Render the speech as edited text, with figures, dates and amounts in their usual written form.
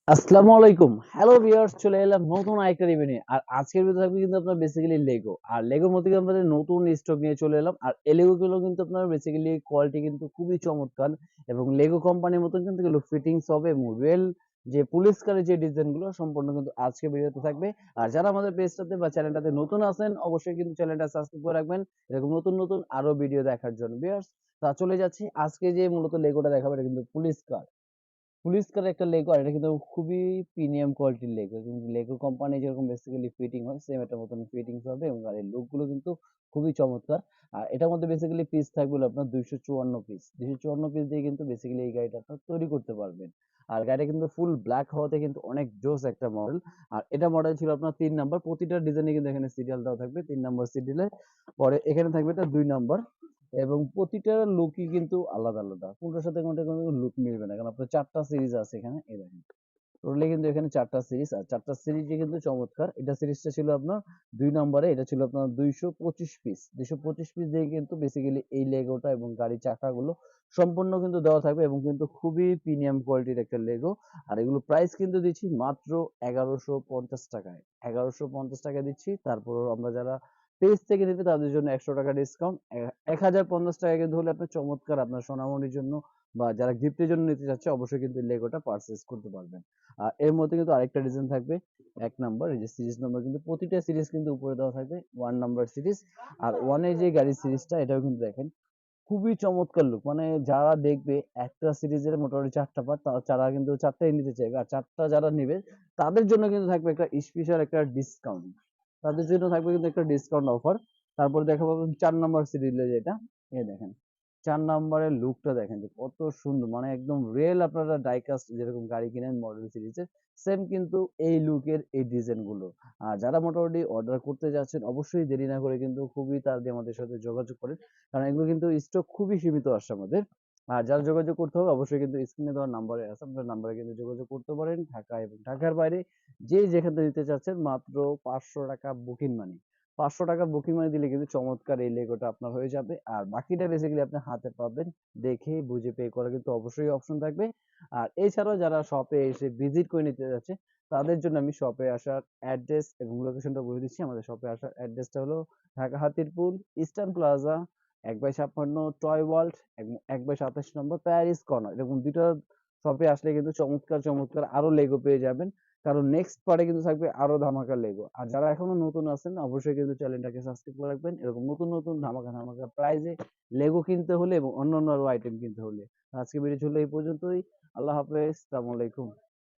আসসালামু আলাইকুম। Hello viewers, চলে এলাম নতুন আরেকটা রিভিউ নিয়ে। আর আজকের ভিডিও থাকবে কিন্তু আপনার বেসিক্যালি লেগো। আর লেগোর মধ্যে কিন্তু আমাদের নতুন স্টক নিয়ে চলে এলাম। আর এই লেগো গুলো কিন্তু আপনার বেসিক্যালি কোয়ালিটি কিন্তু খুবই চমৎকার এবং লেগো কোম্পানির মতন কিন্তু এগুলো ফিটিংস হবে এবং রিয়েল যে পুলিশ কারের যে ডিজাইন গুলো সম্পূর্ণ কিন্তু আজকে ভিডিওতে থাকবে। আর যারা আমাদের পেজটাতে বা চ্যানেলটাতে নতুন আছেন অবশ্যই কিন্তু চ্যানেলটা সাবস্ক্রাইব করে রাখবেন এরকম নতুন নতুন আরো ভিডিও দেখার জন্য। ভিউয়ার্স, তা চলে যাচ্ছি আজকে যে মূলত লেগোটা দেখাবো এটা কিন্তু পুলিশ কার। পুলিশ কারের একটা লেগো, আর এটা কিন্তু খুবই প্রিমিয়াম কোয়ালিটির লেগো। কিন্তু লেগো কোম্পানি যেরকম বেসিক্যালি ফিটিং হয় সেম এটার মতন ফিটিংস হবে এবং গাড়ির লুক গুলো কিন্তু খুবই চমৎকার। আর এটার মধ্যে বেসিক্যালি পিস থাকবে হলো আপনার 254 পিস। 254 পিস দিয়ে কিন্তু বেসিক্যালি এই গাড়িটা আপনার তৈরি করতে পারবেন। আর গাড়িটা কিন্তু ফুল ব্ল্যাক হওয়াতে কিন্তু অনেক জোস একটা মডেল। আর এটা মডেল ছিল আপনার 3 নাম্বার। প্রতিটা ডিজাইনে কিন্তু এখানে সিরিয়াল দেওয়া থাকবে 3 নাম্বার সিরিয়ালে। পরে এখানে থাকবে এটা 2 নাম্বার। এবং প্রতিটা লুকই কিন্তু আলাদা আলাদা, কোনটার সাথে কোনটা কোনো লুক মিলবে না, কারণ আপনার চারটা সিরিজ আছে এখানে। এই দেখেন, টোটালি কিন্তু এখানে চারটা সিরিজ, আর চারটা সিরিজই কিন্তু চমৎকার। এটা সিরিজটা ছিল আপনার 2 নম্বরে, এটা ছিল আপনার 225 পিস। 225 পিস দিয়ে কিন্তু বেসিক্যালি এই লেগোটা এবং গাড়ির চাকাগুলো সম্পূর্ণ কিন্তু দেওয়া থাকবে এবং কিন্তু খুবই প্রিমিয়াম কোয়ালিটির একটা লেগো। আর এগুলো প্রাইস কিন্তু দিচ্ছি মাত্র 1150 টাকায়। 1150 টাকা দিচ্ছি। তারপর আমরা যারা পেজ থেকে নিতে তাদের জন্য 100 টাকা ডিসকাউন্ট। 1050 টাকা কিন্তু হলে আপনি চমৎকার আপনার সোনামণির জন্য বা যারা গিফটের জন্য নিতে চাচ্ছে অবশ্যই কিন্তু লেগোটা পারচেজ করতে পারবেন। এর মধ্যে কিন্তু আরেকটা ডিজাইন থাকবে। 1 নাম্বার, এই যে সিরিজ নাম্বার কিন্তু প্রতিটা সিরিজ কিন্তু উপরে দেওয়া থাকবে 1 নাম্বার সিরিজ। আর ওয়ানের যে গাড়ির সিরিজটা এটাও কিন্তু দেখেন খুবই চমৎকার লুক। মানে যারা দেখবে একটা সিরিজের মোটামুটি 4টা পার্ট, তারা কিন্তু 4টাই নিতে চাইবে। আর 4টা যারা নিবে তাদের জন্য কিন্তু থাকবে একটা স্পেশাল একটা ডিসকাউন্ট। তাদের জন্য থাকবে কিন্তু একটা ডিসকাউন্ট অফার। তারপর দেখা পাবেন 4 নাম্বার সিরিজে যেটা, এই দেখেন 4 নাম্বারের লুকটা দেখেন যে কত সুন্দর, মানে একদম রিয়েল। আপনারা ডাইকাস্ট যেরকম গাড়ি কিনেন মডেল সিরিজের সেম কিন্তু এই লুকের এই ডিজাইন গুলো। আর যারা মোটামুটি অর্ডার করতে যাচ্ছেন অবশ্যই দেরি না করে কিন্তু খুবই তাড়াতাড়ি আমাদের সাথে যোগাযোগ করেন, কারণ এগুলো কিন্তু স্টক খুবই সীমিত আসছে আমাদের। আর যারা যোগাযোগ করতে হবে অবশ্যই কিন্তু স্ক্রিনে দেওয়া নাম্বারে আছে, আপনার নাম্বারে কিন্তু যোগাযোগ করতে পারেন। ঢাকা এবং ঢাকার বাইরে যে যেখান থেকে দিতে চাচ্ছেন মাত্র 500 টাকা বুকিং মানি। 500 টাকা বুকিং মানি দিলে কিন্তু চমৎকার এই লেগোটা আপনার হয়ে যাবে। আর বাকিটা বেসিক্যালি আপনি হাতে পাবেন, দেখে বুঝে পে করা কিন্তু অবশ্যই অপশন থাকবে। আর এছাড়াও যারা শপে এসে ভিজিট করে নিতে যাচ্ছে তাদের জন্য আমি শপে আসার অ্যাড্রেস এবং লোকেশনটা বলে দিচ্ছি। আমাদের শপে আসার অ্যাড্রেসটা হলো Dhaka Hatirpul Eastern Plaza 1/56 Toy World এবং 1/27 নম্বর প্যারিস কর্নার। এরকম দুইটা শপে আসলে কিন্তু চমৎকার চমৎকার আরো লেগো পেয়ে যাবেন, কারণ নেক্সট পার্টে কিন্তু থাকবে আরো ধামাকা লেগো। আর যারা এখনো নতুন আছেন অবশ্যই কিন্তু চ্যানেলটাকে সাবস্ক্রাইব করে রাখবেন এরকম নতুন নতুন ধামাকা ধামাকা প্রাইজে লেগো কিনতে হলে এবং অন্যান্য আরো আইটেম কিনতে হলে। আজকে ভিডিও ছিল এই পর্যন্তই। আল্লাহ হাফেজ, আসসালামু আলাইকুম।